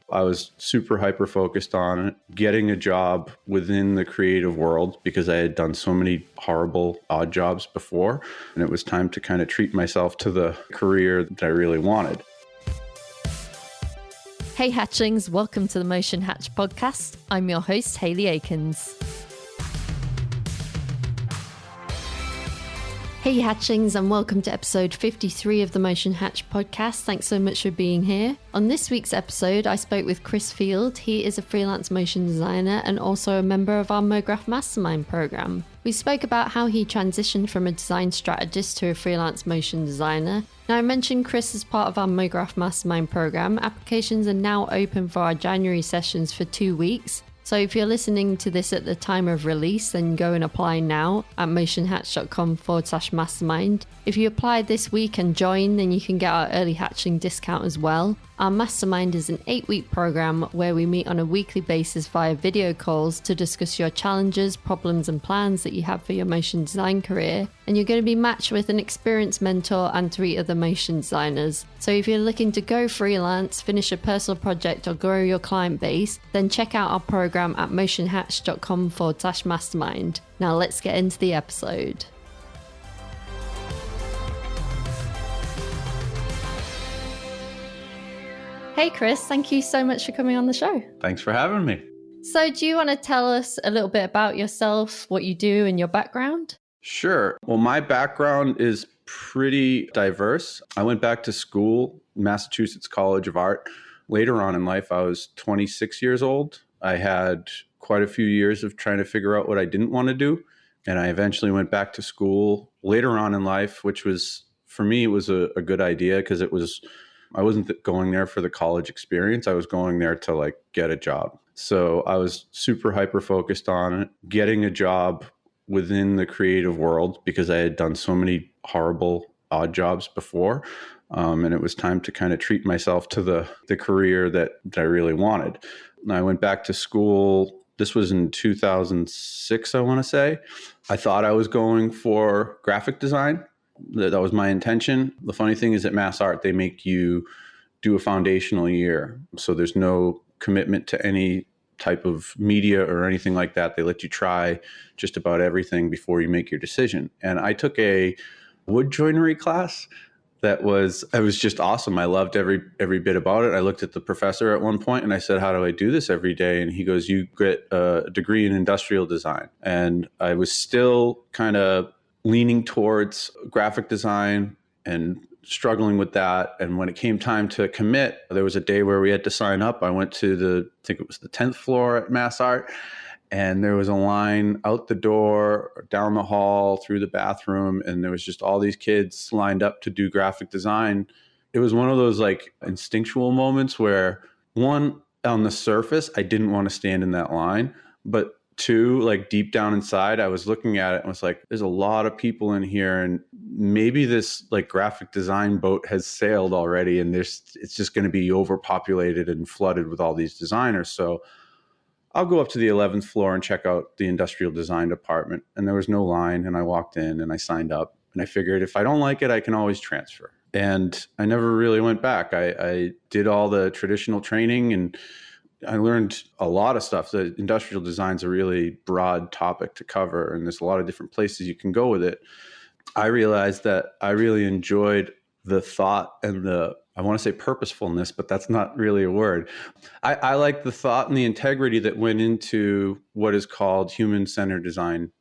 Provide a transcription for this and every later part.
I was super hyper focused on getting a job within the creative world because I had done so many horrible odd jobs before. And it was time to kind of treat myself to the career that I really wanted. Hey Hatchlings, welcome to the Motion Hatch podcast. I'm your host, Hayley Akins. Hey Hatchlings, and welcome to episode 53 of the Motion Hatch podcast. Thanks so much for being here. On this week's episode, I spoke with Chris Field. He is a freelance motion designer and also a member of our Mograph Mastermind Program. We spoke about how he transitioned from a design strategist to a freelance motion designer. Now, I mentioned Chris as part of our Mograph Mastermind Program. Applications are now open for our January sessions for 2 weeks. So if you're listening to this at the time of release, then go and apply now at motionhatch.com/mastermind. If you apply this week and join, then you can get our early hatchling discount as well. Our mastermind is an 8-week program where we meet on a weekly basis via video calls to discuss your challenges, problems, and plans that you have for your motion design career. And you're going to be matched with an experienced mentor and 3 other motion designers. So if you're looking to go freelance, finish a personal project, or grow your client base, then check out our program at motionhatch.com/mastermind. Now let's get into the episode. Hey Chris, thank you so much for coming on the show. Thanks for having me. So do you want to tell us a little bit about yourself, what you do, and your background? Sure. Well, my background is pretty diverse. I went back to school, Massachusetts College of Art. Later on in life, I was 26 years old. I had quite a few years of trying to figure out what I didn't want to do. And I eventually went back to school later on in life, which was, for me, it was a good idea because I wasn't going there for the college experience. I was going there to get a job. So I was super hyper focused on getting a job within the creative world because I had done so many horrible odd jobs before. And it was time to kind of treat myself to the career that I really wanted. And I went back to school. This was in 2006, I want to say. I thought I was going for graphic design. That was my intention. The funny thing is at Mass Art, they make you do a foundational year. So there's no commitment to any type of media or anything like that. They let you try just about everything before you make your decision. And I took a wood joinery class it was just awesome. I loved every bit about it. I looked at the professor at one point and I said, how do I do this every day? And he goes, you get a degree in industrial design. And I was still kind of leaning towards graphic design and struggling with that. And when it came time to commit, there was a day where we had to sign up. I went to I think it was the 10th floor at Mass Art. And there was a line out the door, down the hall, through the bathroom. And there was just all these kids lined up to do graphic design. It was one of those instinctual moments where, one, on the surface, I didn't want to stand in that line. But 2, deep down inside, I was looking at it and was like, there's a lot of people in here. And maybe this graphic design boat has sailed already. And it's just going to be overpopulated and flooded with all these designers. So I'll go up to the 11th floor and check out the industrial design department. And there was no line. And I walked in and I signed up. And I figured if I don't like it, I can always transfer. And I never really went back. I did all the traditional training and I learned a lot of stuff. The industrial design is a really broad topic to cover. And there's a lot of different places you can go with it. I realized that I really enjoyed the thought and I want to say purposefulness, but that's not really a word. I like the thought and the integrity that went into what is called human-centered design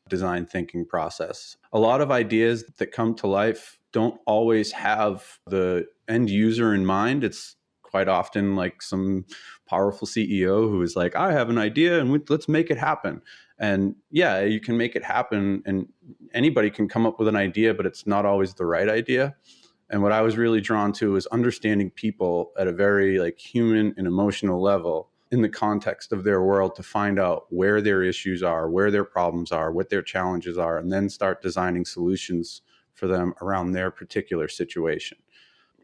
thinking process. A lot of ideas that come to life don't always have the end user in mind. It's quite often some powerful CEO who is like, I have an idea and let's make it happen. And yeah, you can make it happen and anybody can come up with an idea, but it's not always the right idea. And what I was really drawn to was understanding people at a very human and emotional level in the context of their world to find out where their issues are, where their problems are, what their challenges are, and then start designing solutions for them around their particular situation.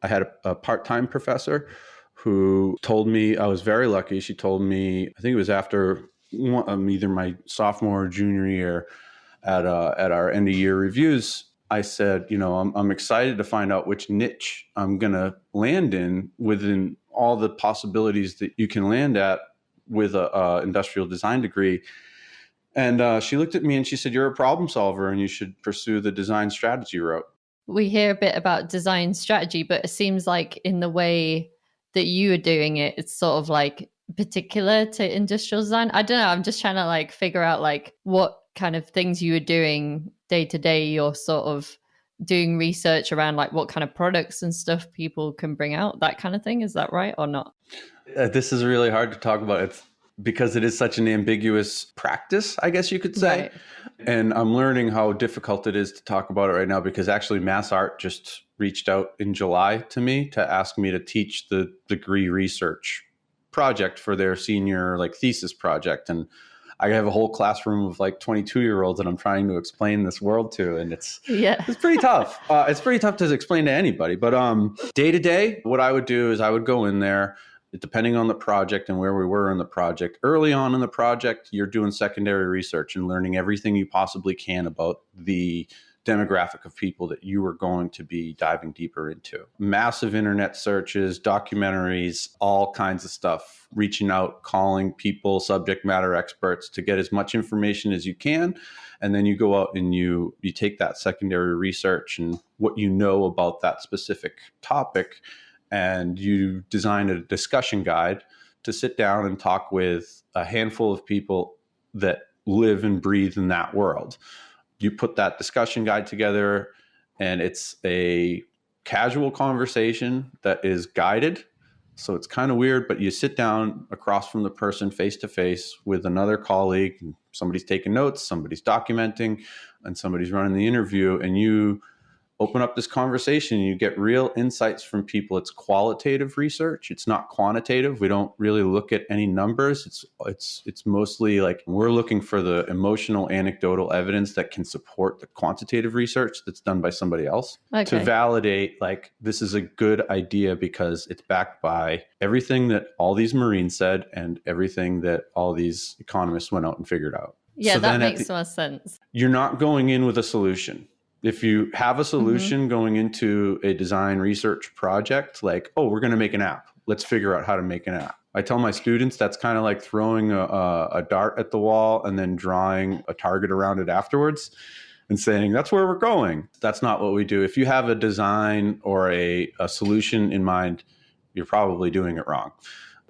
I had a part-time professor who told me, I was very lucky. She told me, I think it was after either my sophomore or junior year at our end of year reviews, I said, I'm excited to find out which niche I'm going to land in within all the possibilities that you can land at with a industrial design degree. And she looked at me and she said, you're a problem solver and you should pursue the design strategy route. We hear a bit about design strategy, but it seems like in the way that you are doing it, it's sort of like particular to industrial design. I don't know. I'm just trying to like figure out like what kind of things you are doing day to day. You're sort of doing research around like what kind of products and stuff people can bring out, that kind of thing. Is that right or not? This is really hard to talk about. It's because it is such an ambiguous practice, I guess you could say. Right. And I'm learning how difficult it is to talk about it right now because actually Mass Art just reached out in July to me to ask me to teach the degree research project for their senior like thesis project. And I have a whole classroom of like 22-year-olds that I'm trying to explain this world to. And it's pretty tough. It's pretty tough to explain to anybody. But day to day, what I would do is I would go in there, depending on the project and where we were in the project. Early on in the project, you're doing secondary research and learning everything you possibly can about the demographic of people that you are going to be diving deeper into. Massive internet searches, documentaries, all kinds of stuff, reaching out, calling people, subject matter experts to get as much information as you can. And then you go out and you take that secondary research and what you know about that specific topic, and you design a discussion guide to sit down and talk with a handful of people that live and breathe in that world. You put that discussion guide together, and it's a casual conversation that is guided. So it's kind of weird, but you sit down across from the person face to face with another colleague. And somebody's taking notes, somebody's documenting, and somebody's running the interview, and you open up this conversation and you get real insights from people. It's qualitative research. It's not quantitative. We don't really look at any numbers. It's mostly like we're looking for the emotional anecdotal evidence that can support the quantitative research that's done by somebody else to validate like this is a good idea because it's backed by everything that all these Marines said and everything that all these economists went out and figured out. Yeah, so that makes more sense. You're not going in with a solution. If you have a solution going into a design research project, like, oh, we're going to make an app. Let's figure out how to make an app. I tell my students that's kind of like throwing a dart at the wall and then drawing a target around it afterwards and saying, that's where we're going. That's not what we do. If you have a design or a solution in mind, you're probably doing it wrong.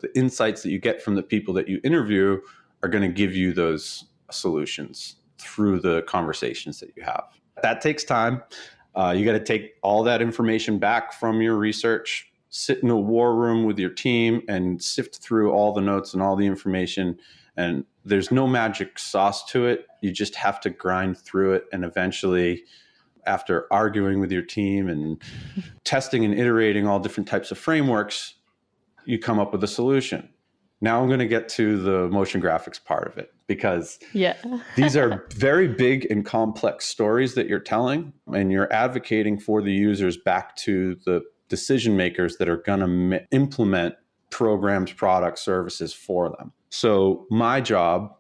The insights that you get from the people that you interview are going to give you those solutions through the conversations that you have. That takes time. You got to take all that information back from your research, sit in a war room with your team and sift through all the notes and all the information. And there's no magic sauce to it. You just have to grind through it. And eventually, after arguing with your team and testing and iterating all different types of frameworks, you come up with a solution. Now I'm going to get to the motion graphics part of it because these are very big and complex stories that you're telling, and you're advocating for the users back to the decision makers that are going to implement programs, products, services for them. So my job,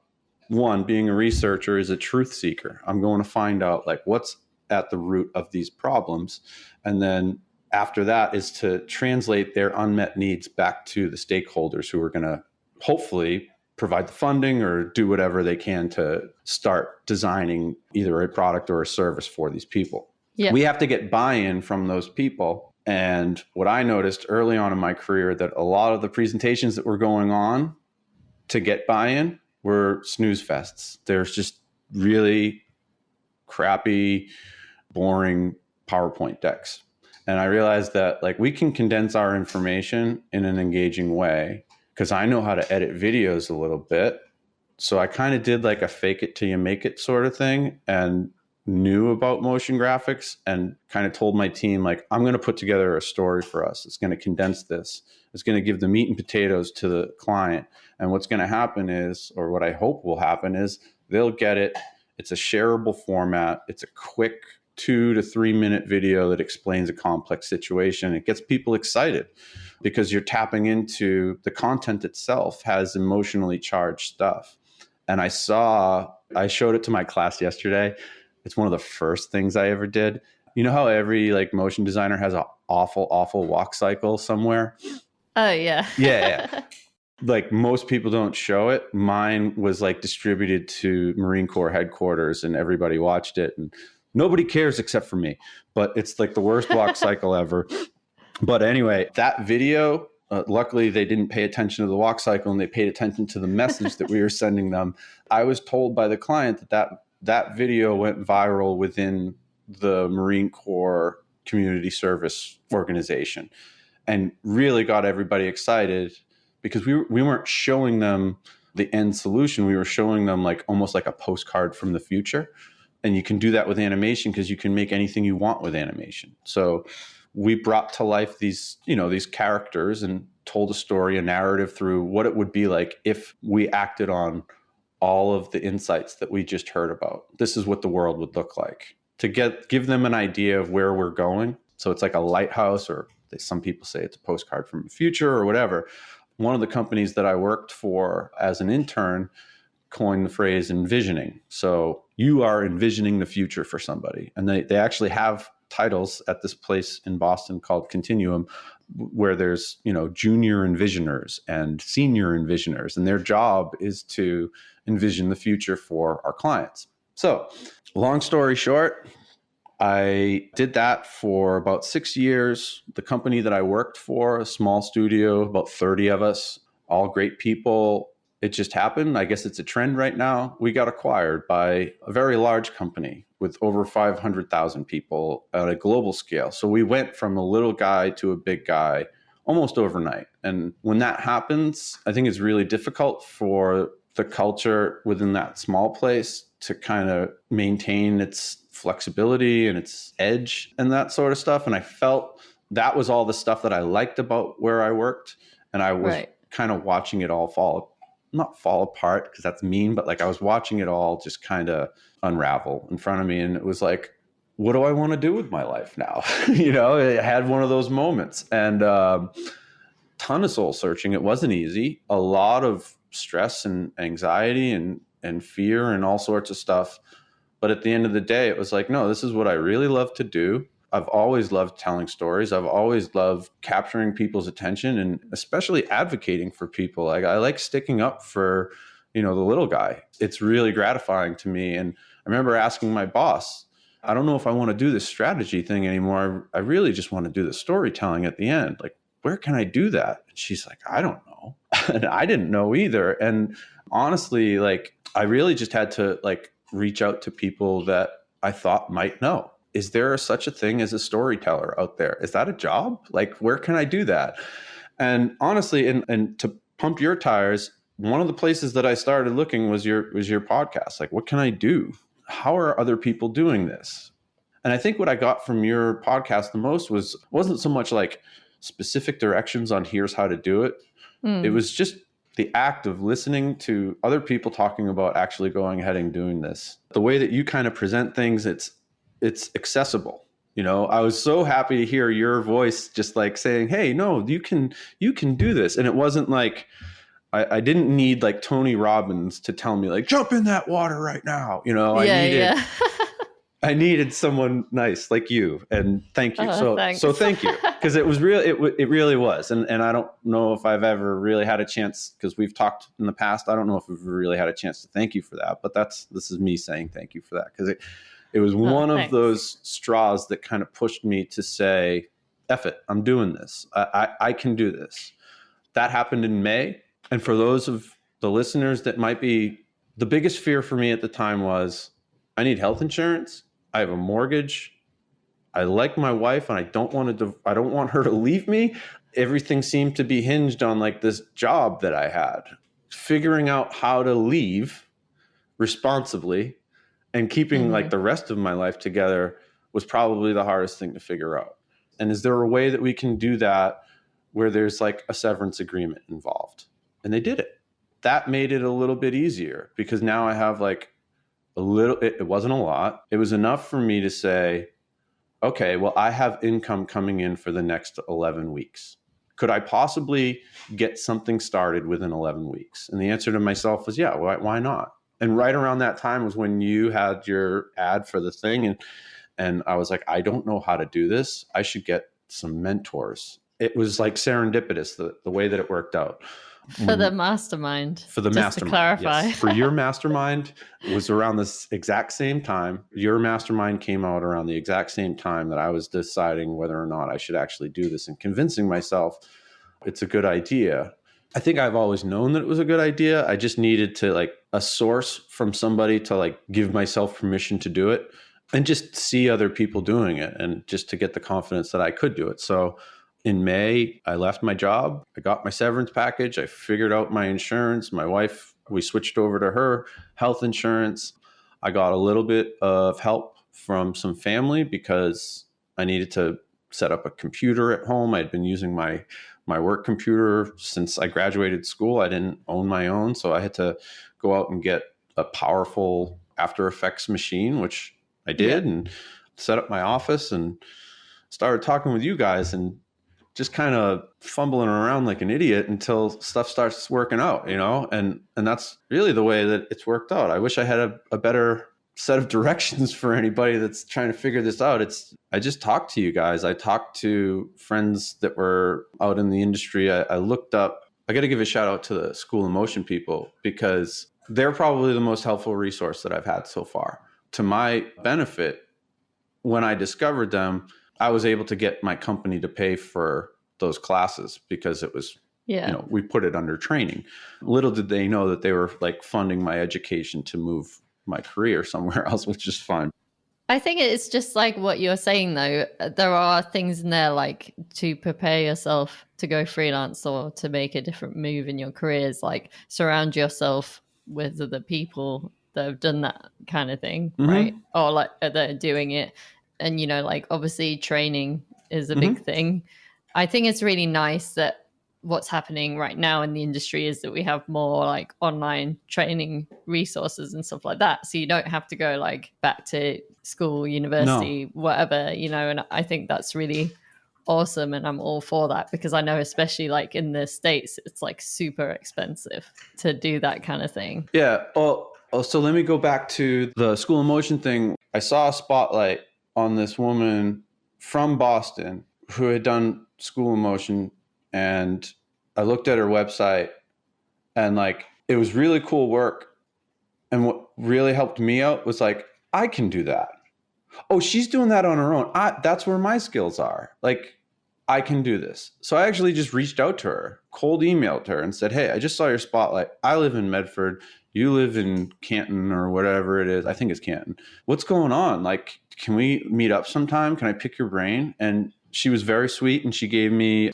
one, being a researcher, is a truth seeker. I'm going to find out like what's at the root of these problems, and then after that is to translate their unmet needs back to the stakeholders who are going to hopefully provide the funding or do whatever they can to start designing either a product or a service for these people. Yeah. We have to get buy-in from those people. And what I noticed early on in my career, that a lot of the presentations that were going on to get buy-in were snooze fests. There's just really crappy, boring PowerPoint decks. And I realized that like we can condense our information in an engaging way, because I know how to edit videos a little bit. So I kind of did like a fake it till you make it sort of thing and knew about motion graphics and kind of told my team, like, I'm going to put together a story for us. It's going to condense this. It's going to give the meat and potatoes to the client. And what's going to happen is, or what I hope will happen is they'll get it. It's a shareable format. It's a quick 2 to 3 minute video that explains a complex situation. It gets people excited because you're tapping into the content itself has emotionally charged stuff. And I showed it to my class yesterday, It's one of the first things I ever did. You know how every like motion designer has an awful walk cycle somewhere? Oh, yeah. Yeah. Like most people don't show it. Mine was like distributed to Marine Corps headquarters and everybody watched it and nobody cares except for me. But it's like the worst walk cycle ever. But anyway, that video, luckily they didn't pay attention to the walk cycle and they paid attention to the message that we were sending them. I was told by the client that video went viral within the Marine Corps Community Service Organization and really got everybody excited because we weren't showing them the end solution. We were showing them like almost like a postcard from the future. And you can do that with animation because you can make anything you want with animation. So we brought to life these characters and told a story, a narrative through what it would be like if we acted on all of the insights that we just heard about. This is what the world would look like, to give them an idea of where we're going. So it's like a lighthouse, or some people say it's a postcard from the future or whatever. One of the companies that I worked for as an intern coined the phrase envisioning. So you are envisioning the future for somebody. And they actually have titles at this place in Boston called Continuum, where there's, junior envisioners and senior envisioners, and their job is to envision the future for our clients. So long story short, I did that for about 6 years. The company that I worked for, a small studio, about 30 of us, all great people. It just happened. I guess it's a trend right now. We got acquired by a very large company with over 500,000 people on a global scale. So we went from a little guy to a big guy almost overnight. And when that happens, I think it's really difficult for the culture within that small place to kind of maintain its flexibility and its edge and that sort of stuff. And I felt that was all the stuff that I liked about where I worked. And I was kind of watching it all not fall apart because that's mean, but like I was watching it all just kind of unravel in front of me. And it was like, what do I want to do with my life now? It had one of those moments, and ton of soul searching. It wasn't easy. A lot of stress and anxiety and fear and all sorts of stuff. But at the end of the day, it was like, no, this is what I really love to do. I've always loved telling stories. I've always loved capturing people's attention and especially advocating for people. Like I like sticking up for, the little guy. It's really gratifying to me. And I remember asking my boss, I don't know if I want to do this strategy thing anymore. I really just want to do the storytelling at the end. Like, where can I do that? And she's like, I don't know. And I didn't know either. And honestly, like, I really just had to reach out to people that I thought might know. Is there such a thing as a storyteller out there? Is that a job? Like, where can I do that? And honestly, and to pump your tires, one of the places that I started looking was your podcast. Like, what can I do? How are other people doing this? And I think what I got from your podcast the most wasn't so much like specific directions on here's how to do it. It was just the act of listening to other people talking about actually going ahead and doing this. The way that you kind of present things, it's accessible. I was so happy to hear your voice just like saying, hey, no, you can do this. And it wasn't like, I didn't need like Tony Robbins to tell me like, jump in that water right now. I needed someone nice like you, and thank you. So thank you. Cause it was real. It really was. And I don't know if I've ever really had a chance, cause we've talked in the past. I don't know if we've really had a chance to thank you for that, but this is me saying thank you for that. Cause it was one of those straws that kind of pushed me to say, F it, I'm doing this. I can do this. That happened in May. And for those of the listeners that might be, the biggest fear for me at the time was, I need health insurance. I have a mortgage. I like my wife and I don't want her to leave me. Everything seemed to be hinged on like this job that I had. Figuring out how to leave responsibly and keeping like the rest of my life together was probably the hardest thing to figure out. And is there a way that we can do that where there's like a severance agreement involved? And they did it. That made it a little bit easier because now I have like a little, it wasn't a lot. It was enough for me to say, okay, well, I have income coming in for the next 11 weeks. Could I possibly get something started within 11 weeks? And the answer to myself was, yeah, why not? And right around that time was when you had your ad for the thing. And I was like, I don't know how to do this. I should get some mentors. It was like serendipitous, the way that it worked out. For the mastermind. For the just mastermind. To clarify. Yes. For your mastermind was around this exact same time. Your mastermind came out around the exact same time that I was deciding whether or not I should actually do this and convincing myself it's a good idea. I think I've always known that it was a good idea. I just needed to like a source from somebody to like give myself permission to do it and just see other people doing it and just to get the confidence that I could do it. So in May, I left my job. I got my severance package. I figured out my insurance. My wife, we switched over to her health insurance. I got a little bit of help from some family because I needed to set up a computer at home. I'd been using my work computer since I graduated school. I didn't own my own, so I had to go out and get a powerful After Effects machine, which I did, and set up my office and started talking with you guys and just kind of fumbling around like an idiot until stuff starts working out, and that's really the way that it's worked out. I wish I had a better set of directions for anybody that's trying to figure this out. I just talked to you guys. I talked to friends that were out in the industry. I looked up, I got to give a shout out to the School of Motion people because they're probably the most helpful resource that I've had so far. To my benefit, when I discovered them, I was able to get my company to pay for those classes because it was, we put it under training. Little did they know that they were like funding my education to move my career somewhere else, which is fun. I think it's just like what you're saying, though. There are things in there like to prepare yourself to go freelance or to make a different move in your careers, like surround yourself with other people that have done that kind of thing, right? Or like that are doing it. And, like obviously training is a big thing. I think it's really nice that what's happening right now in the industry is that we have more like online training resources and stuff like that. So you don't have to go like back to school, university, whatever, and I think that's really awesome. And I'm all for that because I know especially like in the States, it's like super expensive to do that kind of thing. Yeah. Well, so let me go back to the School of Motion thing. I saw a spotlight on this woman from Boston who had done School of Motion, and I looked at her website and like it was really cool work. And what really helped me out was like, I can do that. Oh, she's doing that on her own. That's where my skills are. Like, I can do this. So I actually just reached out to her, cold emailed her and said, hey, I just saw your spotlight. I live in Medford. You live in Canton or whatever it is. I think it's Canton. What's going on? Like, can we meet up sometime? Can I pick your brain? And she was very sweet. And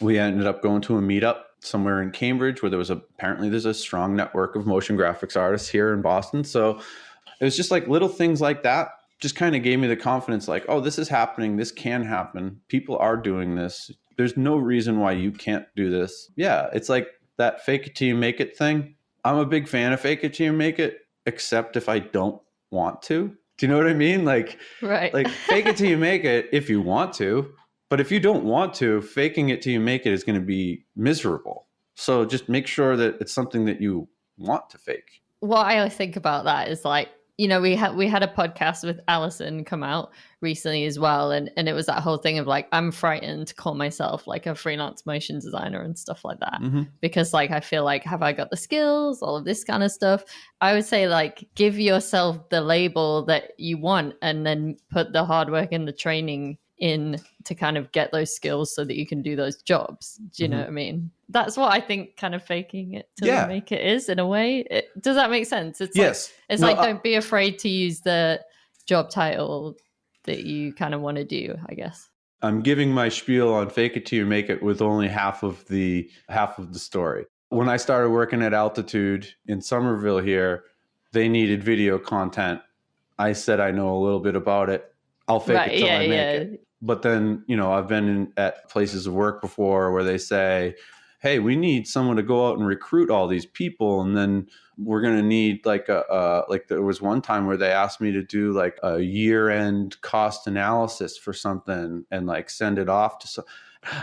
we ended up going to a meetup somewhere in Cambridge where apparently there's a strong network of motion graphics artists here in Boston. So it was just like little things like that just kind of gave me the confidence like, oh, this is happening. This can happen. People are doing this. There's no reason why you can't do this. Yeah, it's like that fake it till you make it thing. I'm a big fan of fake it till you make it, except if I don't want to. Do you know what I mean? Like, right. Like fake it till you make it if you want to. But if you don't want to, faking it till you make it is going to be miserable. So just make sure that it's something that you want to fake. What I think about that is like, we had a podcast with Alison come out recently as well. And it was that whole thing of like, I'm frightened to call myself like a freelance motion designer and stuff like that. Because like, I feel like, have I got the skills, all of this kind of stuff? I would say like, give yourself the label that you want and then put the hard work and the training in to kind of get those skills so that you can do those jobs. Do you know what I mean? That's what I think kind of faking it till you make it is in a way. Does that make sense? It's yes. Like, it's like, don't be afraid to use the job title that you kind of want to do, I guess. I'm giving my spiel on fake it till you make it with only half of the story. When I started working at Altitude in Somerville here, they needed video content. I said, I know a little bit about it. I'll fake it till I make it. But then, I've been at places of work before where they say, hey, we need someone to go out and recruit all these people. And then we're going to need like there was one time where they asked me to do like a year-end cost analysis for something and like send it off to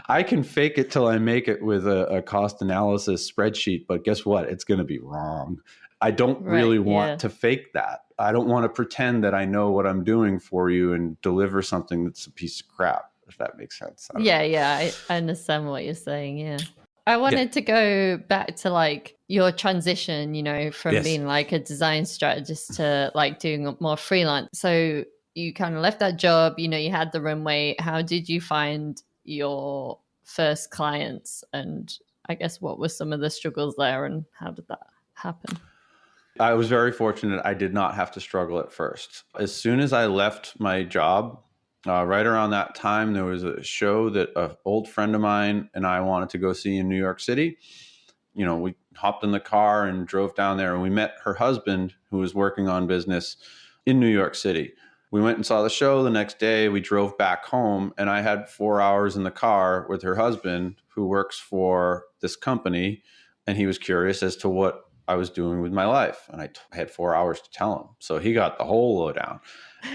I can fake it till I make it with a cost analysis spreadsheet, but guess what? It's going to be wrong. I don't really want yeah. to fake that. I don't want to pretend that I know what I'm doing for you and deliver something that's a piece of crap, if that makes sense. I don't know. Yeah, I understand what you're saying. Yeah. I Yeah. wanted to go back to like your transition, from Yes. being like a design strategist to like doing more freelance. So you kind of left that job, you had the runway. How did you find your first clients? And I guess what were some of the struggles there and how did that happen? I was very fortunate. I did not have to struggle at first. As soon as I left my job, right around that time, there was a show that an old friend of mine and I wanted to go see in New York City. We hopped in the car and drove down there, and we met her husband, who was working on business in New York City. We went and saw the show. The next day, we drove back home, and I had 4 hours in the car with her husband, who works for this company, and he was curious as to what I was doing with my life. And I had 4 hours to tell him. So he got the whole lowdown.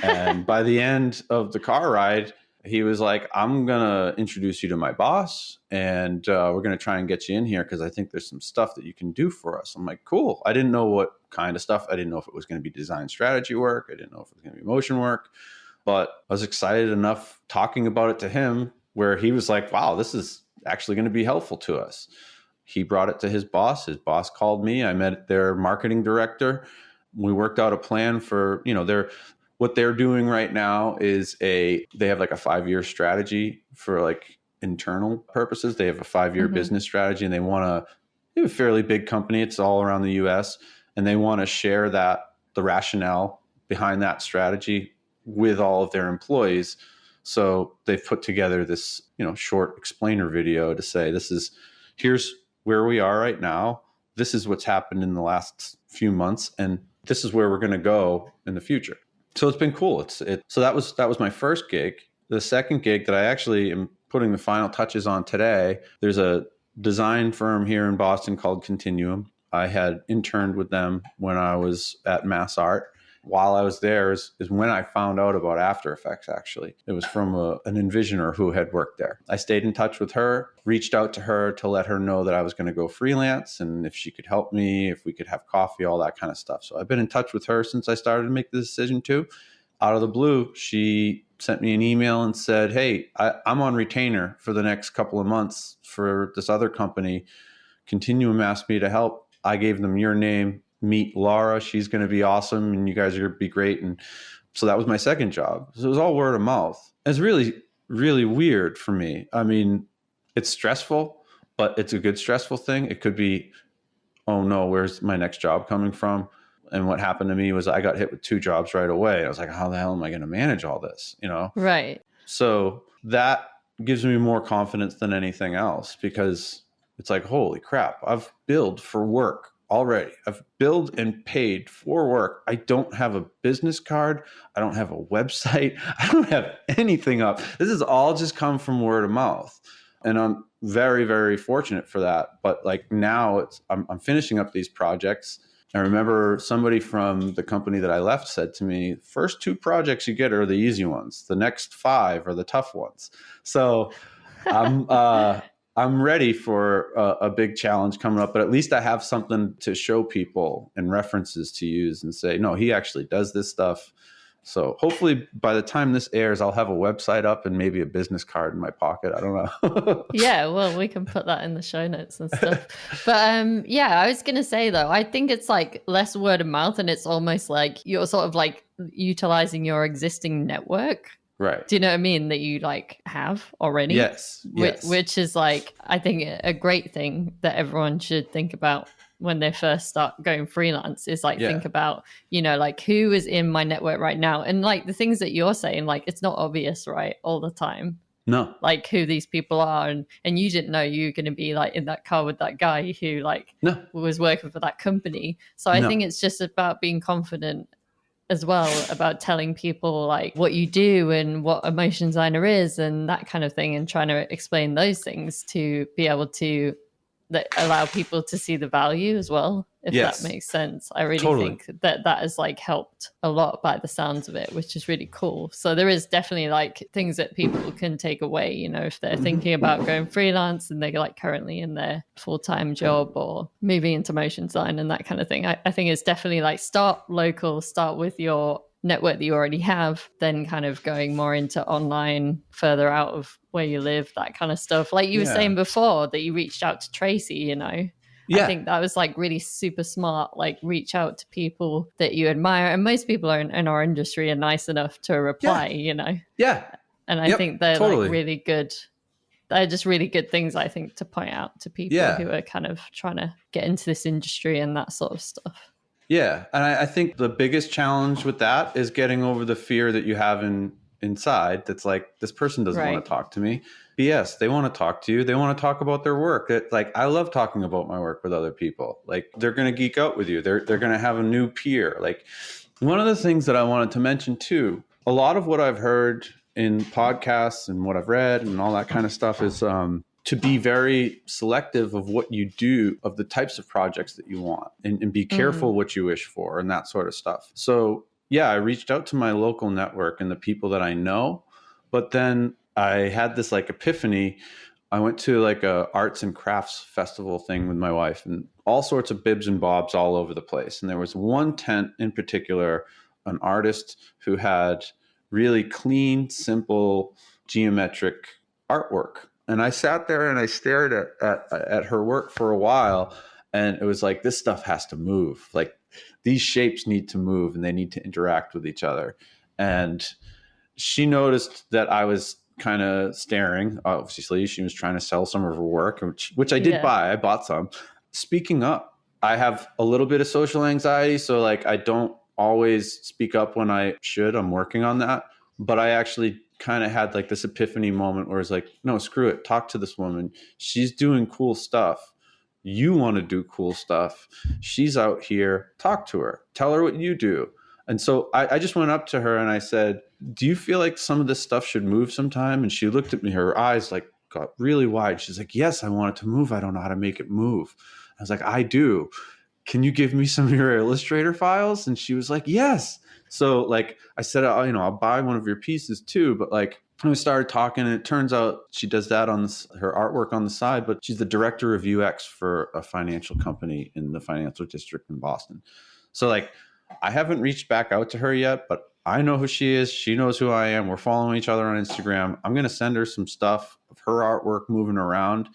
And by the end of the car ride, he was like, I'm going to introduce you to my boss, and we're going to try and get you in here because I think there's some stuff that you can do for us. I'm like, cool. I didn't know what kind of stuff. I didn't know if it was going to be design strategy work. I didn't know if it was going to be motion work, but I was excited enough talking about it to him where he was like, wow, this is actually going to be helpful to us. He brought it to his boss. His boss called me. I met their marketing director. We worked out a plan for, what they're doing right now is they have like a 5-year strategy for like internal purposes. They have a 5-year business strategy, and they have a fairly big company. It's all around the US, and they want to share the rationale behind that strategy with all of their employees. So they've put together this, short explainer video to say, here's where we are right now. This is what's happened in the last few months, and this is where we're going to go in the future. So it's been cool. So that was my first gig. The second gig that I actually am putting the final touches on today, there's a design firm here in Boston called Continuum. I had interned with them when I was at Mass Art. While I was there is when I found out about After Effects, actually. It was from an envisioner who had worked there. I stayed in touch with her, reached out to her to let her know that I was going to go freelance and if she could help me, if we could have coffee, all that kind of stuff. So I've been in touch with her since I started to make the decision too. Out of the blue, she sent me an email and said, hey, I'm on retainer for the next couple of months for this other company. Continuum asked me to help. I gave them your name. Meet Laura. She's going to be awesome, and you guys are going to be great. And so that was my second job. So it was all word of mouth. It's really, really weird for me. I mean, it's stressful, but it's a good stressful thing. It could be, oh no, where's my next job coming from? And what happened to me was I got hit with 2 jobs right away. I was like, how the hell am I going to manage all this? Right. So that gives me more confidence than anything else, because it's like, holy crap, I've billed for work already. I've billed and paid for work. I don't have a business card. I don't have a website. I don't have anything up. This has all just come from word of mouth. And I'm very, very fortunate for that. But like now I'm finishing up these projects. I remember somebody from the company that I left said to me, first 2 projects you get are the easy ones. The next 5 are the tough ones. So I'm ready for a big challenge coming up, but at least I have something to show people and references to use and say, no, he actually does this stuff. So hopefully by the time this airs, I'll have a website up and maybe a business card in my pocket. I don't know. Yeah, well, we can put that in the show notes and stuff. But yeah, I was going to say, though, I think it's like less word of mouth, and it's almost like you're sort of like utilizing your existing network. Right. Do you know what I mean? That you like have already? Yes. Which is like, I think a great thing that everyone should think about when they first start going freelance is like, think about, like who is in my network right now? And like the things that you're saying, like it's not obvious, right? All the time. No. Like who these people are. And you didn't know you were going to be like in that car with that guy who like was working for that company. So I think it's just about being confident as well about telling people like what you do and what a motion designer is and that kind of thing, and trying to explain those things to be able to that allow people to see the value as well, if Yes. that makes sense. I really Totally. think that has like helped a lot by the sounds of it, which is really cool. So there is definitely like things that people can take away, you know, if they're thinking about going freelance and they're like currently in their full-time job or moving into motion design and that kind of thing. I think it's definitely like start local, start with your network that you already have, then kind of going more into online, further out of where you live, that kind of stuff. Like you were saying before that you reached out to Tracy, you know. I think that was like really super smart, like reach out to people that you admire. And most people are in our industry are nice enough to reply, you know. Yeah. And I think they're like really good. They're just really good things, I think, to point out to people who are kind of trying to get into this industry and that sort of stuff. Yeah. And I think the biggest challenge with that is getting over the fear that you have inside that's like, this person doesn't want to talk to me. BS. They want to talk to you. They want to talk about their work. Like, I love talking about my work with other people. Like, they're going to geek out with you. They're going to have a new peer. Like, one of the things that I wanted to mention too, a lot of what I've heard in podcasts and what I've read and all that kind of stuff is to be very selective of what you do, of the types of projects that you want, and be careful what you wish for and that sort of stuff. So yeah, I reached out to my local network and the people that I know, but then I had this like epiphany. I went to like a arts and crafts festival thing with my wife and all sorts of bibs and bobs all over the place. And there was one tent in particular, an artist who had really clean, simple, geometric artwork. And I sat there and I stared at her work for a while, and it was like, this stuff has to move. Like, these shapes need to move and they need to interact with each other. And she noticed that I was kind of staring. Obviously, she was trying to sell some of her work, which I did buy. I bought some. Speaking up, I have a little bit of social anxiety, so like I don't always speak up when I should. I'm working on that. But I actually kind of had like this epiphany moment where it's like, no, screw it. Talk to this woman. She's doing cool stuff. You want to do cool stuff. She's out here. Talk to her. Tell her what you do. And so I just went up to her and I said, do you feel like some of this stuff should move sometime? And she looked at me, her eyes like got really wide. She's like, yes, I want it to move. I don't know how to make it move. I was like, I do. Can you give me some of your Illustrator files? And she was like, yes. So like I said, I'll buy one of your pieces too. But like we started talking, and it turns out she does that on her artwork on the side, but she's the director of UX for a financial company in the financial district in Boston. So like, I haven't reached back out to her yet, but I know who she is. She knows who I am. We're following each other on Instagram. I'm going to send her some stuff of her artwork moving around.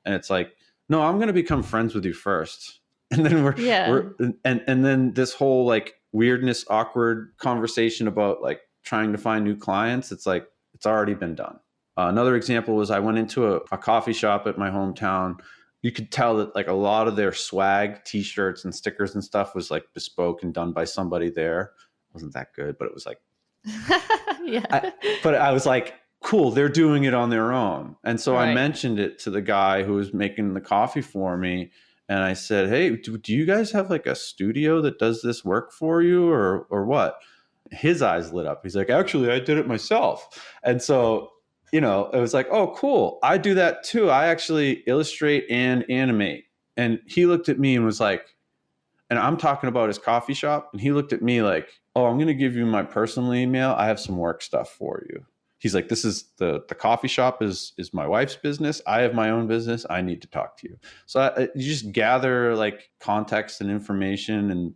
And it's like, no, I'm going to become friends with you first. And then and then this whole like weirdness, awkward conversation about like trying to find new clients. It's like, it's already been done. Another example was I went into a coffee shop at my hometown. You could tell that like a lot of their swag, t-shirts and stickers and stuff was like bespoke and done by somebody there. It wasn't that good, but it was like, but I was like, cool, they're doing it on their own. And so I mentioned it to the guy who was making the coffee for me. And I said, hey, do you guys have like a studio that does this work for you or what? His eyes lit up. He's like, actually, I did it myself. And so it was like, oh, cool. I do that too. I actually illustrate and animate. And he looked at me and was like, and I'm talking about his coffee shop. And he looked at me like, oh, I'm going to give you my personal email. I have some work stuff for you. He's like, this is the coffee shop is my wife's business. I have my own business. I need to talk to you. So you just gather like context and information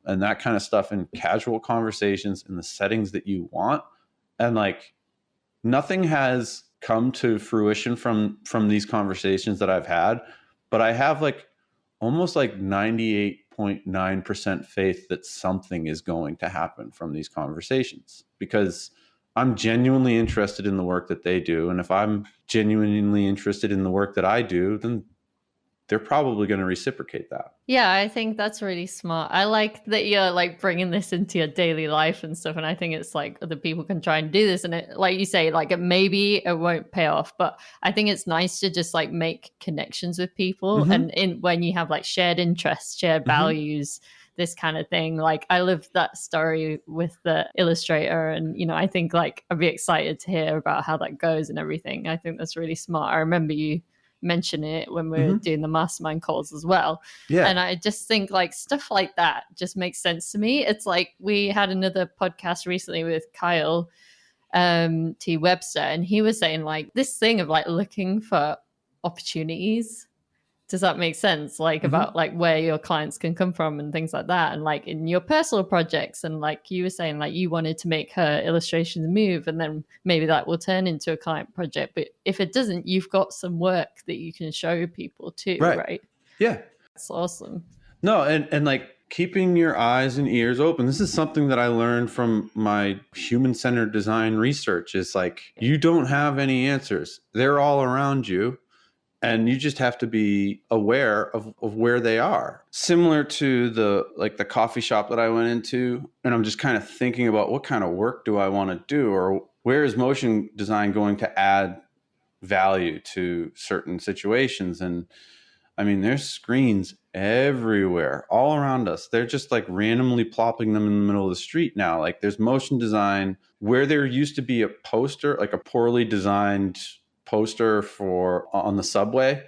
and that kind of stuff in casual conversations in the settings that you want. And like, nothing has come to fruition from these conversations that I've had, but I have like almost like 98.9% faith that something is going to happen from these conversations, because I'm genuinely interested in the work that they do. And if I'm genuinely interested in the work that I do, then they're probably going to reciprocate that. Yeah, I think that's really smart. I like that you're like bringing this into your daily life and stuff. And I think it's like other people can try and do this. And it, like you say, like maybe it won't pay off, but I think it's nice to just like make connections with people. And when you have like shared interests, shared values, this kind of thing. Like I lived that story with the illustrator, and I think like I'd be excited to hear about how that goes and everything. I think that's really smart. I remember you mention it when we're Mm-hmm. doing the mastermind calls as well. Yeah. And I just think like stuff like that just makes sense to me. It's like we had another podcast recently with Kyle T. Webster, and he was saying like this thing of like looking for opportunities. Does that make sense? Like about like where your clients can come from and things like that. And like in your personal projects, and like you were saying, like you wanted to make her illustrations move, and then maybe that will turn into a client project. But if it doesn't, you've got some work that you can show people too, right? Yeah. That's awesome. No, and like keeping your eyes and ears open. This is something that I learned from my human-centered design research, is like you don't have any answers. They're all around you. And you just have to be aware of where they are. Similar to the coffee shop that I went into, and I'm just kind of thinking about what kind of work do I want to do, or where is motion design going to add value to certain situations. And I mean, there's screens everywhere, all around us. They're just like randomly plopping them in the middle of the street now. Like there's motion design where there used to be a poster, like a poorly designed poster for on the subway.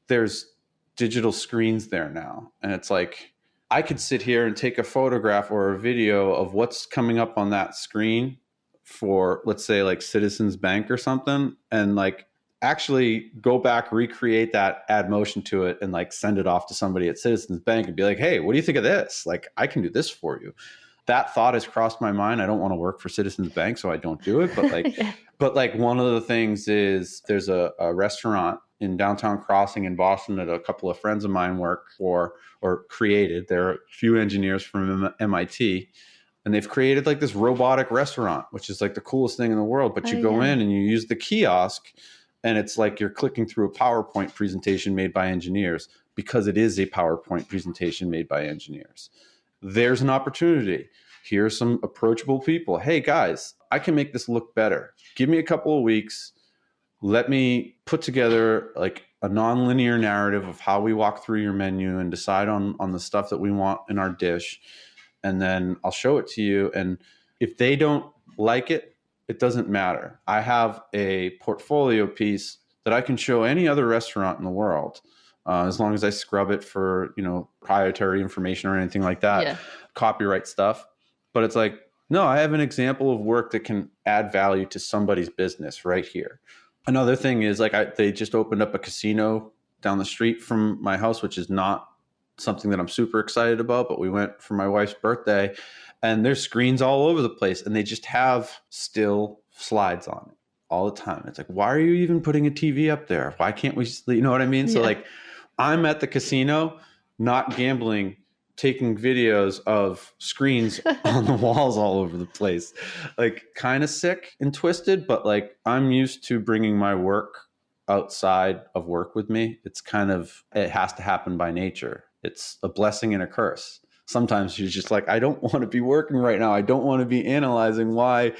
There's digital screens there now. And it's like, I could sit here and take a photograph or a video of what's coming up on that screen for, let's say, like Citizens Bank or something, and like actually go back, recreate that, add motion to it, and like send it off to somebody at Citizens Bank and be like, hey, what do you think of this? Like, I can do this for you. That thought has crossed my mind. I don't want to work for Citizens Bank, so I don't do it. But like, but like one of the things is there's a restaurant in downtown Crossing in Boston that a couple of friends of mine work for or created. There are a few engineers from MIT, and they've created like this robotic restaurant, which is like the coolest thing in the world. But you go in and you use the kiosk, and it's like you're clicking through a PowerPoint presentation made by engineers, because it is a PowerPoint presentation made by engineers. There's an opportunity. Here's some approachable people. Hey guys, I can make this look better. Give me a couple of weeks. Let me put together like a nonlinear narrative of how we walk through your menu and decide on the stuff that we want in our dish. And then I'll show it to you. And if they don't like it, it doesn't matter. I have a portfolio piece that I can show any other restaurant in the world, as long as I scrub it for, proprietary information or anything like that, copyright stuff. But it's like, no, I have an example of work that can add value to somebody's business right here. Another thing is like they just opened up a casino down the street from my house, which is not something that I'm super excited about, but we went for my wife's birthday, and there's screens all over the place, and they just have still slides on it all the time. It's like, why are you even putting a TV up there? Why can't we just, you know what I mean? So like, I'm at the casino, not gambling, taking videos of screens on the walls all over the place. Like kind of sick and twisted, but like I'm used to bringing my work outside of work with me. It's kind of, it has to happen by nature. It's a blessing and a curse. Sometimes you're just like, I don't want to be working right now. I don't want to be analyzing why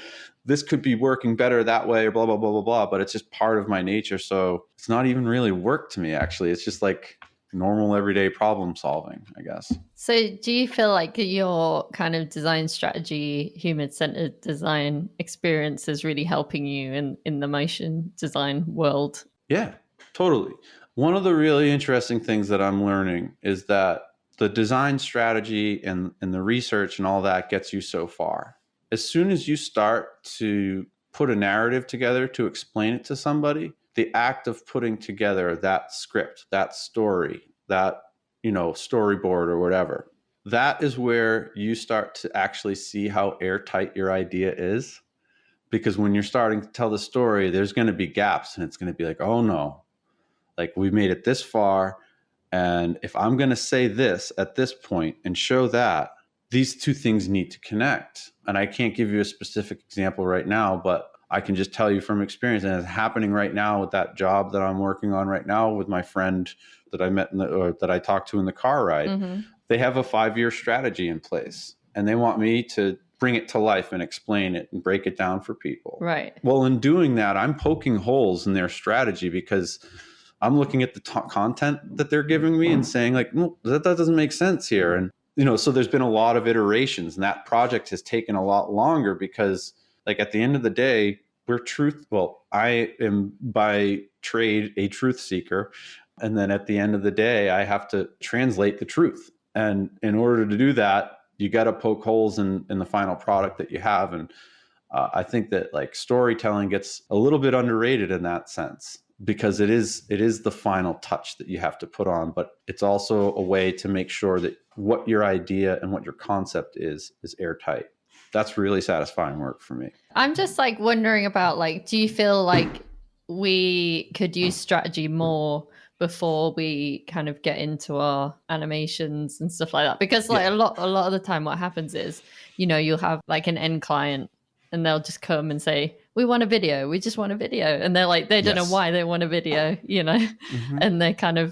this could be working better that way, or blah, blah, blah, blah, blah. But it's just part of my nature. So it's not even really work to me, actually. It's just like normal everyday problem solving, I guess. So do you feel like your kind of design strategy, human-centered design experience is really helping you in the motion design world? Yeah, totally. One of the really interesting things that I'm learning is that the design strategy and the research and all that gets you so far. As soon as you start to put a narrative together to explain it to somebody, the act of putting together that script, that story, that, storyboard or whatever, that is where you start to actually see how airtight your idea is. Because when you're starting to tell the story, there's going to be gaps, and it's going to be like, oh no, like we made it this far. And if I'm going to say this at this point and show that, these two things need to connect. And I can't give you a specific example right now, but I can just tell you from experience, and it's happening right now with that job that I'm working on right now with my friend that I met or that I talked to in the car ride. Mm-hmm. They have a 5-year strategy in place, and they want me to bring it to life and explain it and break it down for people. Right. Well, in doing that, I'm poking holes in their strategy because I'm looking at the content that they're giving me and saying like, no, that doesn't make sense here. And, so there's been a lot of iterations, and that project has taken a lot longer because like at the end of the day, I am by trade a truth seeker. And then at the end of the day, I have to translate the truth. And in order to do that, you got to poke holes in the final product that you have. And I think that like storytelling gets a little bit underrated in that sense, because it is the final touch that you have to put on, but it's also a way to make sure that what your idea and what your concept is airtight. That's really satisfying work for me. I'm just like wondering about like, do you feel like we could use strategy more before we kind of get into our animations and stuff like that? Because like a lot of the time what happens is, you'll have like an end client and they'll just come and say, we want a video. We just want a video. And they're like, they don't know why they want a video, Mm-hmm. and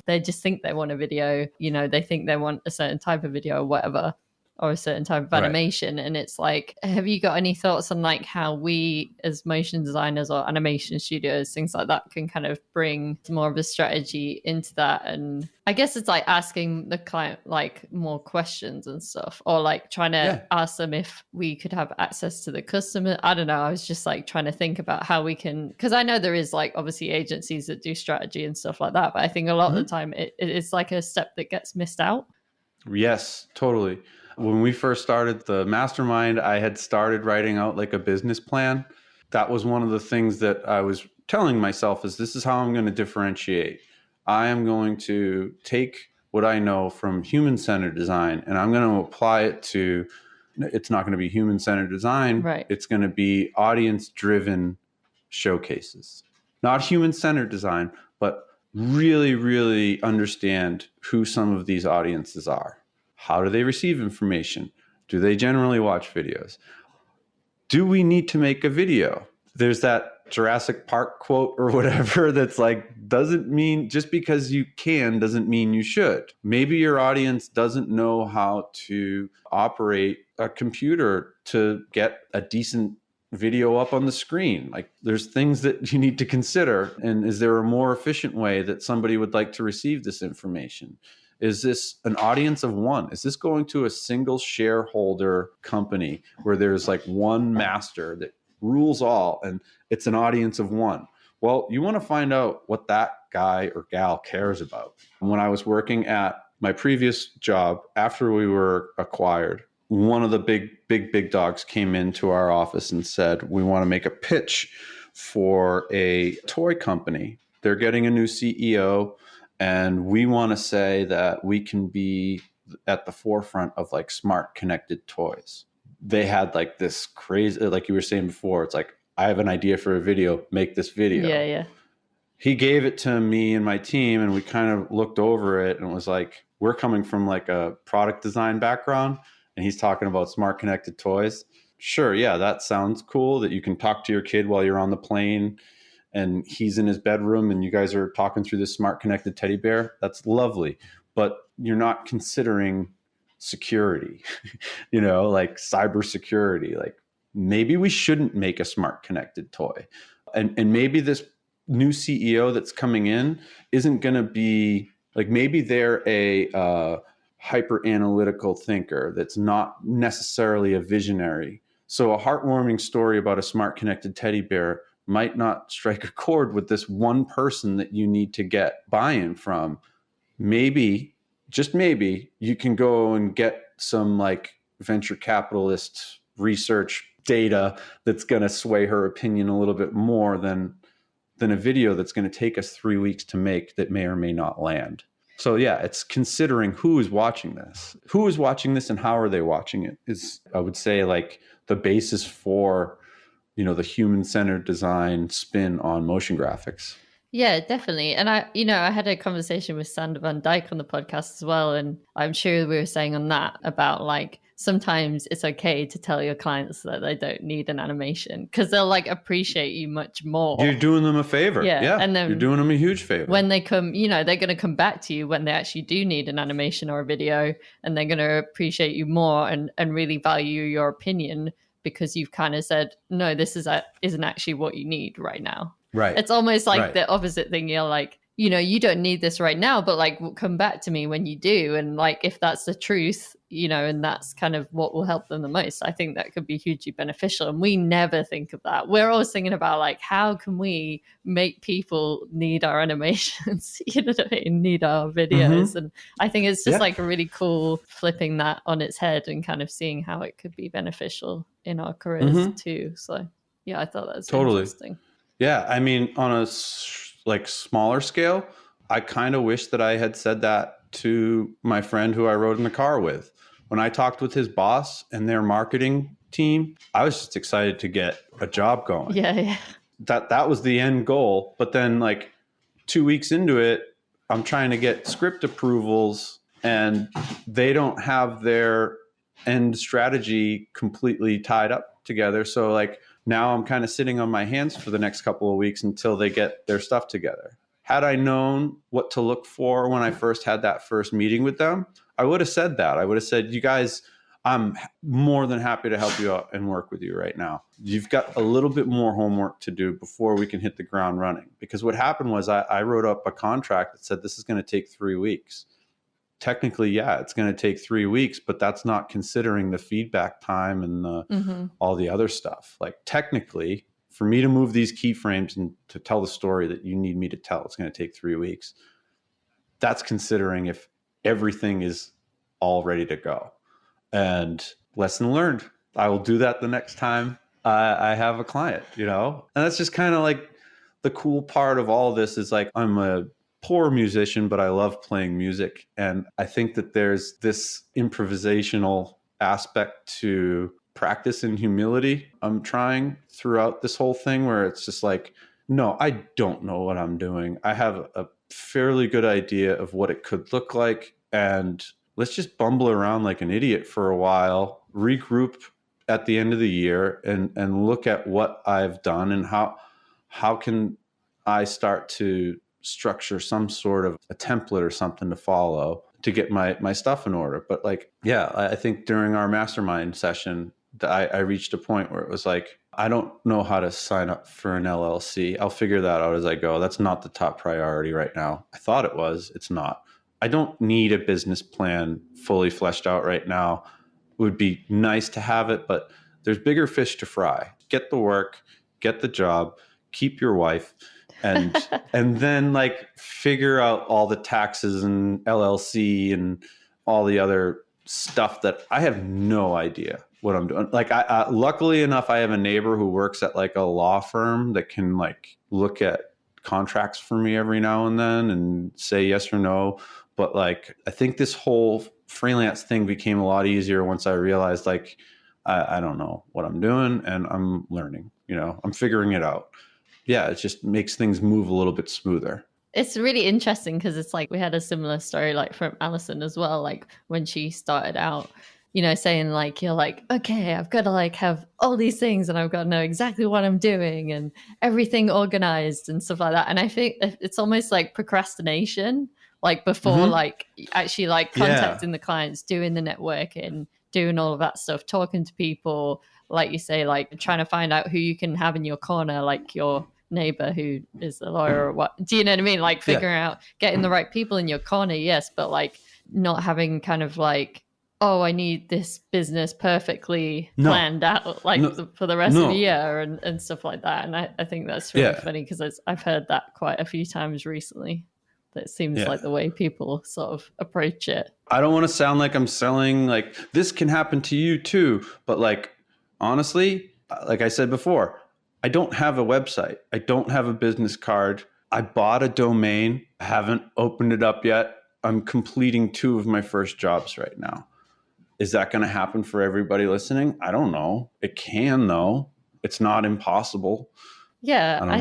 they just think they want a video, they think they want a certain type of video or whatever, or a certain type of animation. And it's like, have you got any thoughts on like how we as motion designers or animation studios, things like that, can kind of bring more of a strategy into that? And I guess it's like asking the client like more questions and stuff, or like trying to ask them if we could have access to the customer. I don't know. I was just like trying to think about how we can, because I know there is like obviously agencies that do strategy and stuff like that, but I think a lot of the time it's like a step that gets missed out. Yes, totally. When we first started the mastermind, I had started writing out like a business plan. That was one of the things that I was telling myself is this is how I'm going to differentiate. I am going to take what I know from human-centered design and I'm going to apply it to, it's not going to be human-centered design. Right. It's going to be audience-driven showcases. Not human-centered design, but really, really understand who some of these audiences are. How do they receive information? Do they generally watch videos? Do we need to make a video? There's that Jurassic Park quote or whatever that's like, doesn't mean just because you can doesn't mean you should. Maybe your audience doesn't know how to operate a computer to get a decent video up on the screen. Like there's things that you need to consider. And is there a more efficient way that somebody would like to receive this information? Is this an audience of one? Is this going to a single shareholder company where there's like one master that rules all and it's an audience of one? Well, you want to find out what that guy or gal cares about. When I was working at my previous job, after we were acquired, one of the big dogs came into our office and said, we want to make a pitch for a toy company. They're getting a new CEO. And we want to say that we can be at the forefront of like smart connected toys. They had like this crazy, like you were saying before, it's like, I have an idea for a video, make this video. Yeah. He gave it to me and my team and we kind of looked over it and was like, we're coming from like a product design background and he's talking about smart connected toys. Sure, yeah, that sounds cool that you can talk to your kid while you're on the plane and he's in his bedroom and you guys are talking through this smart connected teddy bear. That's lovely. But you're not considering security, like cybersecurity. Like maybe we shouldn't make a smart connected toy. And maybe this new CEO that's coming in isn't going to be like, maybe they're a hyper analytical thinker that's not necessarily a visionary. So a heartwarming story about a smart connected teddy bear might not strike a chord with this one person that you need to get buy-in from. Maybe, just maybe, you can go and get some like venture capitalist research data that's going to sway her opinion a little bit more than a video that's going to take us 3 weeks to make that may or may not land. So yeah, it's considering who is watching this. Who is watching this and how are they watching it is, I would say, like the basis for the human-centered design spin on motion graphics. Yeah, definitely. And I had a conversation with Sander van Dijk on the podcast as well. And I'm sure we were saying on that about like, sometimes it's okay to tell your clients that they don't need an animation because they'll like appreciate you much more. You're doing them a favor. Yeah. And then you're doing them a huge favor. When they come, they're going to come back to you when they actually do need an animation or a video, and they're going to appreciate you more and really value your opinion because you've kind of said, no, this isn't actually what you need right now. Right. It's almost like the opposite thing. You're like, you don't need this right now, but like, come back to me when you do. And like, if that's the truth, and that's kind of what will help them the most. I think that could be hugely beneficial. And we never think of that. We're always thinking about like, how can we make people need our animations, need our videos. And I think it's just like a really cool flipping that on its head and kind of seeing how it could be beneficial in our careers too. So yeah, I thought that was interesting. Yeah. I mean, on a like smaller scale, I kind of wish that I had said that to my friend who I rode in the car with. When I talked with his boss and their marketing team, I was just excited to get a job going. Yeah. That was the end goal. But then like 2 weeks into it, I'm trying to get script approvals and they don't have their end strategy completely tied up together. So like now I'm kind of sitting on my hands for the next couple of weeks until they get their stuff together. Had I known what to look for when I first had that first meeting with them, I would have said that. I would have said, you guys, I'm more than happy to help you out and work with you right now. You've got a little bit more homework to do before we can hit the ground running. Because what happened was I wrote up a contract that said this is going to take 3 weeks. Technically, yeah, it's going to take 3 weeks, but that's not considering the feedback time and all the other stuff. Like technically, for me to move these keyframes and to tell the story that you need me to tell, it's going to take 3 weeks. That's considering if everything is all ready to go. And lesson learned, I will do that the next time I have a client, And that's just kind of like the cool part of all this is like, I'm a poor musician, but I love playing music. And I think that there's this improvisational aspect to practice and humility I'm trying throughout this whole thing, where it's just like, no, I don't know what I'm doing. I have a fairly good idea of what it could look like, and let's just bumble around like an idiot for a while, regroup at the end of the year and look at what I've done and how can I start to structure some sort of a template or something to follow to get my stuff in order. But like, yeah, I think during our mastermind session, I reached a point where it was like, I don't know how to sign up for an LLC. I'll figure that out as I go. That's not the top priority right now. I thought it was. It's not. I don't need a business plan fully fleshed out right now. It would be nice to have it, but there's bigger fish to fry. Get the work, get the job, keep your wife, and and then like figure out all the taxes and LLC and all the other stuff that I have no idea what I'm doing. Like I luckily enough, I have a neighbor who works at like a law firm that can like look at contracts for me every now and then and say yes or no. But like, I think this whole freelance thing became a lot easier once I realized like, I don't know what I'm doing and I'm learning, I'm figuring it out. Yeah, it just makes things move a little bit smoother. It's really interesting because it's like we had a similar story like from Alison as well, like when she started out, saying like, you're like, okay, I've got to like have all these things and I've got to know exactly what I'm doing and everything organized and stuff like that. And I think it's almost like procrastination, like before like actually like contacting the clients, doing the networking, doing all of that stuff, talking to people, like you say, like trying to find out who you can have in your corner, like your neighbor who is a lawyer or what. Do you know what I mean? Like figuring out, getting the right people in your corner, yes, but like not having kind of like, oh, I need this business perfectly planned out like for the rest of the year and stuff like that. And I think that's really funny because I've heard that quite a few times recently. That seems like the way people sort of approach it. I don't want to sound like I'm selling like this can happen to you too, but like honestly, like I said before, I don't have a website. I don't have a business card. I bought a domain. I haven't opened it up yet. I'm completing 2 of my first jobs right now. Is that going to happen for everybody listening? I don't know. It can though. It's not impossible. Yeah, I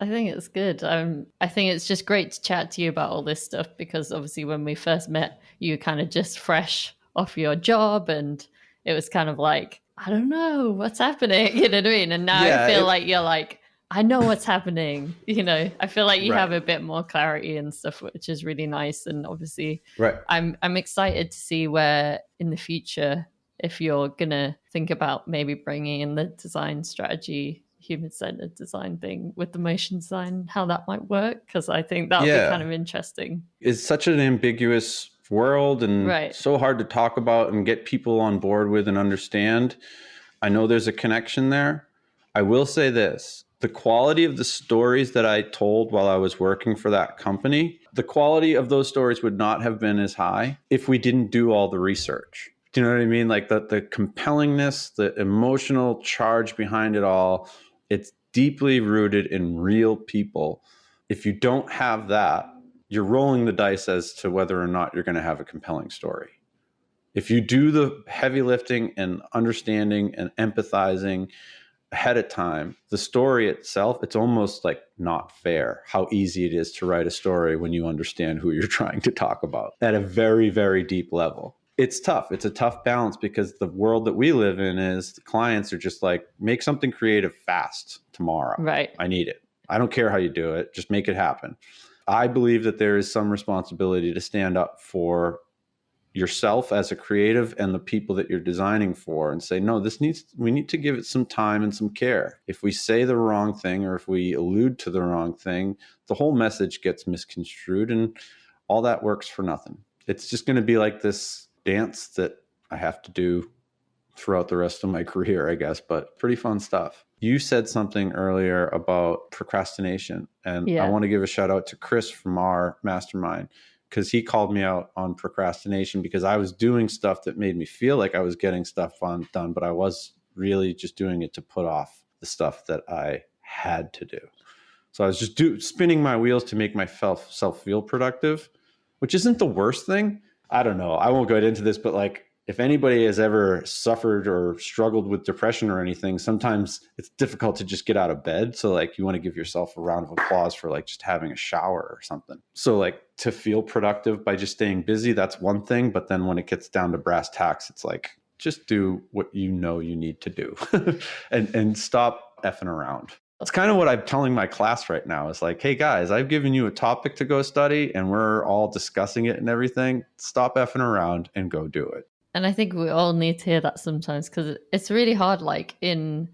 think it's good. I think it's just great to chat to you about all this stuff because obviously when we first met, you were kind of just fresh off your job and it was kind of like, I don't know what's happening, you know what I mean? And now I feel like you're like, I know what's happening, I feel like you have a bit more clarity and stuff, which is really nice. And obviously I'm excited to see where in the future, if you're going to think about maybe bringing in the design strategy, human-centered design thing with the motion design, how that might work, because I think that would be kind of interesting. It's such an ambiguous world and Right. so hard to talk about and get people on board with and understand. I know there's a connection there. I will say this. The quality of the stories that I told while I was working for that company, the quality of those stories would not have been as high if we didn't do all the research. Do you know what I mean? Like the compellingness, the emotional charge behind it all, it's deeply rooted in real people. If you don't have that, you're rolling the dice as to whether or not you're going to have a compelling story. If you do the heavy lifting and understanding and empathizing ahead of time, the story itself, it's almost like not fair how easy it is to write a story when you understand who you're trying to talk about at a very, very deep level. It's tough. It's a tough balance because the world that we live in is the clients are just like, make something creative fast tomorrow. Right. I need it. I don't care how you do it. Just make it happen. I believe that there is some responsibility to stand up for yourself as a creative and the people that you're designing for and say, no, we need to give it some time and some care. If we say the wrong thing or if we allude to the wrong thing, the whole message gets misconstrued and all that works for nothing. It's just going to be like this dance that I have to do throughout the rest of my career, I guess, but pretty fun stuff. You said something earlier about procrastination, and I want to give a shout out to Chris from our mastermind, because he called me out on procrastination because I was doing stuff that made me feel like I was getting stuff done, but I was really just doing it to put off the stuff that I had to do. So I was just spinning my wheels to make myself feel productive, which isn't the worst thing. I don't know. I won't go into this, but like, if anybody has ever suffered or struggled with depression or anything, sometimes it's difficult to just get out of bed. So like you want to give yourself a round of applause for like just having a shower or something. So like to feel productive by just staying busy, that's one thing. But then when it gets down to brass tacks, it's like, just do what you know you need to do and stop effing around. That's kind of what I'm telling my class right now is like, hey guys, I've given you a topic to go study and we're all discussing it and everything. Stop effing around and go do it. And I think we all need to hear that sometimes because it's really hard, like in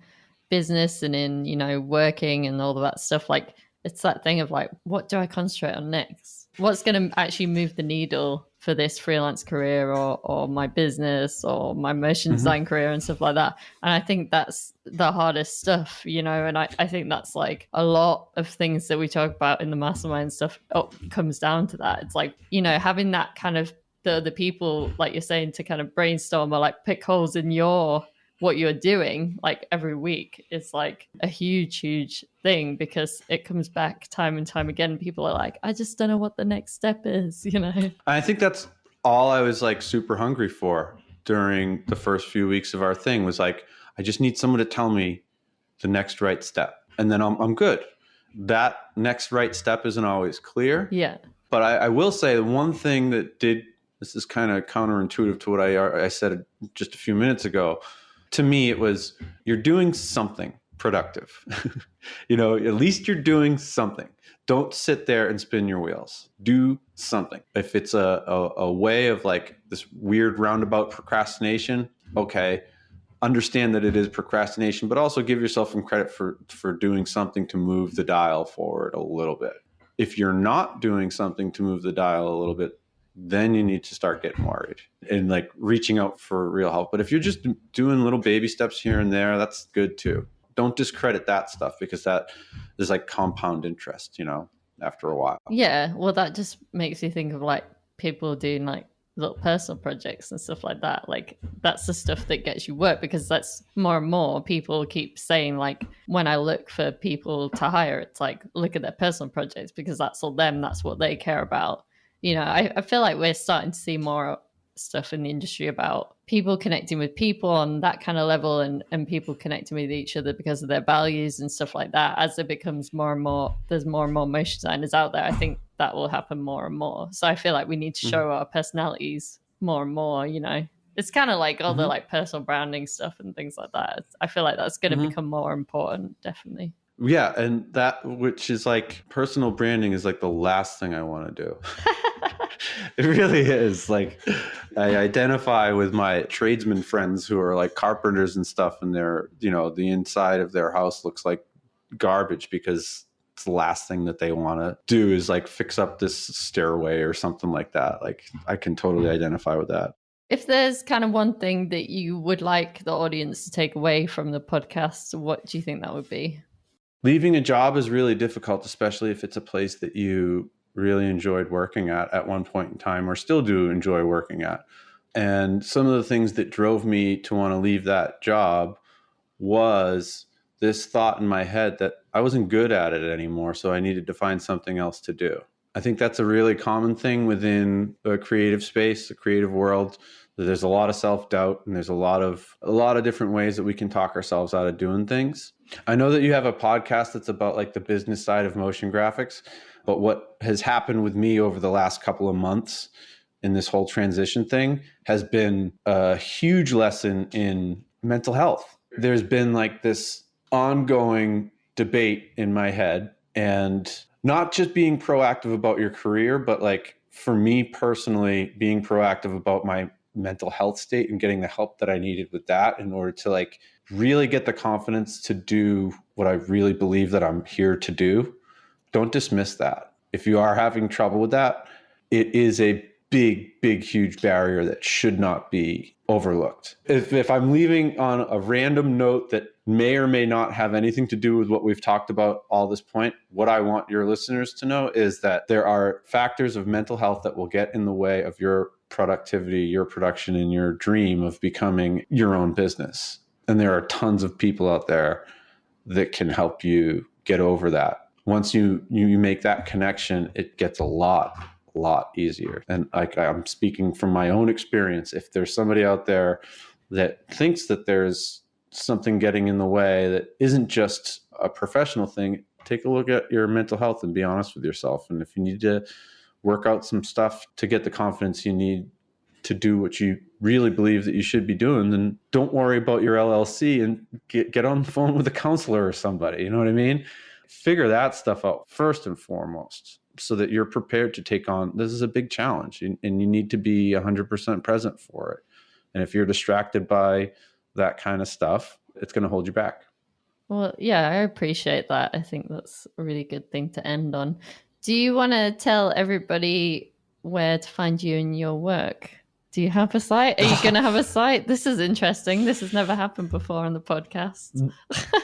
business and in, working and all of that stuff. Like it's that thing of like, what do I concentrate on next? What's going to actually move the needle for this freelance career or my business or my motion design career and stuff like that? And I think that's the hardest stuff, and I think that's like a lot of things that we talk about in the mastermind stuff comes down to that. It's like, having that kind of the people, like you're saying, to kind of brainstorm or like pick holes in what you're doing like every week is like a huge thing because it comes back time and time again. People are like, I just don't know what the next step is, I think that's all I was like super hungry for during the first few weeks of our thing was like, I just need someone to tell me the next right step and then I'm good. That next right step isn't always clear. Yeah. But I will say the one thing that this is kind of counterintuitive to what I said just a few minutes ago. To me, it was, you're doing something productive. At least you're doing something. Don't sit there and spin your wheels. Do something. If it's a way of like this weird roundabout procrastination, okay, understand that it is procrastination, but also give yourself some credit for doing something to move the dial forward a little bit. If you're not doing something to move the dial a little bit, then you need to start getting worried and like reaching out for real help. But if you're just doing little baby steps here and there, that's good too. Don't discredit that stuff because that is like compound interest, after a while. Yeah. Well, that just makes you think of like people doing like little personal projects and stuff like that. Like that's the stuff that gets you work because that's more and more people keep saying like, when I look for people to hire, it's like, look at their personal projects because that's all them. That's what they care about. I feel like we're starting to see more stuff in the industry about people connecting with people on that kind of level and people connecting with each other because of their values and stuff like that. As it becomes more and more, there's more and more motion designers out there. I think that will happen more and more. So I feel like we need to show our personalities more and more, It's kind of like all the like personal branding stuff and things like that. I feel like that's going to become more important, definitely. Yeah, and that, which is like personal branding is like the last thing I want to do. It really is. Like I identify with my tradesman friends who are like carpenters and stuff, and they're, the inside of their house looks like garbage because it's the last thing that they want to do is like fix up this stairway or something like that. Like I can totally identify with that. If there's kind of one thing that you would like the audience to take away from the podcast, what do you think that would be? Leaving a job is really difficult, especially if it's a place that you really enjoyed working at one point in time or still do enjoy working at. And some of the things that drove me to want to leave that job was this thought in my head that I wasn't good at it anymore, so I needed to find something else to do. I think that's a really common thing within a creative space, the creative world. There's a lot of self-doubt and there's a lot of different ways that we can talk ourselves out of doing things. I know that you have a podcast that's about like the business side of motion graphics, but what has happened with me over the last couple of months in this whole transition thing has been a huge lesson in mental health. There's been like this ongoing debate in my head, and not just being proactive about your career, but like for me personally, being proactive about my mental health state and getting the help that I needed with that in order to like really get the confidence to do what I really believe that I'm here to do. Don't dismiss that. If you are having trouble with that, it is a big, huge barrier that should not be overlooked. If I'm leaving on a random note that may or may not have anything to do with what we've talked about all this point, what I want your listeners to know is that there are factors of mental health that will get in the way of your productivity, your production, and your dream of becoming your own business. And there are tons of people out there that can help you get over that. Once you make that connection, it gets a lot easier. And I'm speaking from my own experience. If there's somebody out there that thinks that there's something getting in the way that isn't just a professional thing, take a look at your mental health and be honest with yourself. And if you need to work out some stuff to get the confidence you need to do what you really believe that you should be doing, then don't worry about your LLC and get on the phone with a counselor or somebody. You know what I mean? Figure that stuff out first and foremost, so that you're prepared to take on, this is a big challenge and you need to be 100% present for it. And if you're distracted by that kind of stuff, it's going to hold you back. Well, yeah, I appreciate that. I think that's a really good thing to end on. Do you want to tell everybody where to find you and your work? Do you have a site? Are you going to have a site? This is interesting. This has never happened before on the podcast.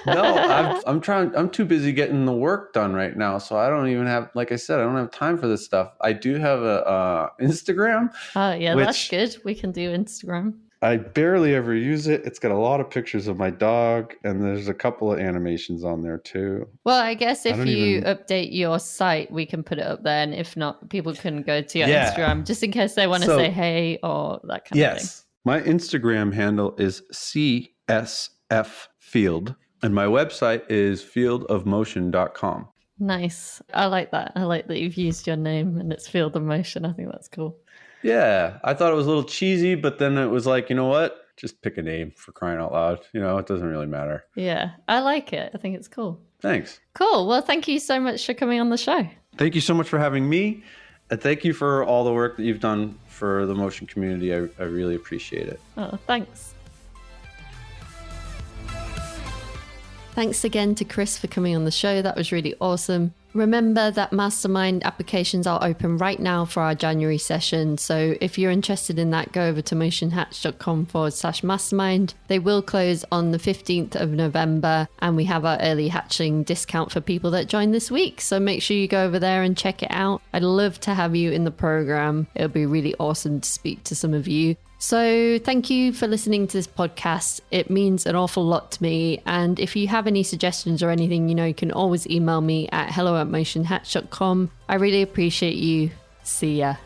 No, I'm too busy getting the work done right now. So I don't even have, like I said, I don't have time for this stuff. I do have a Instagram. Oh, yeah, that's good. We can do Instagram. I barely ever use it. It's got a lot of pictures of my dog, and there's a couple of animations on there too. Well, I guess if you update your site, we can put it up there. And if not, people can go to your Instagram just in case they want to say hey or that kind of thing. Yes. My Instagram handle is CSF Field, and my website is fieldofmotion.com. Nice. I like that. I like that you've used your name and it's Field of Motion. I think that's cool. Yeah, I thought it was a little cheesy, but then it was like, you know what? Just pick a name, for crying out loud. You know, it doesn't really matter. Yeah, I like it. I think it's cool. Thanks. Cool. Well, thank you so much for coming on the show. Thank you so much for having me. And thank you for all the work that you've done for the motion community. I really appreciate it. Oh, thanks. Thanks again to Chris for coming on the show. That was really awesome. Remember that mastermind applications are open right now for our January session. So if you're interested in that, go over to motionhatch.com/mastermind. They will close on the 15th of November, and we have our early hatching discount for people that join this week. So make sure you go over there and check it out. I'd love to have you in the program. It'll be really awesome to speak to some of you. So thank you for listening to this podcast. It means an awful lot to me. And if you have any suggestions or anything, you can always email me at hello@motionhatch.com. I really appreciate you. See ya.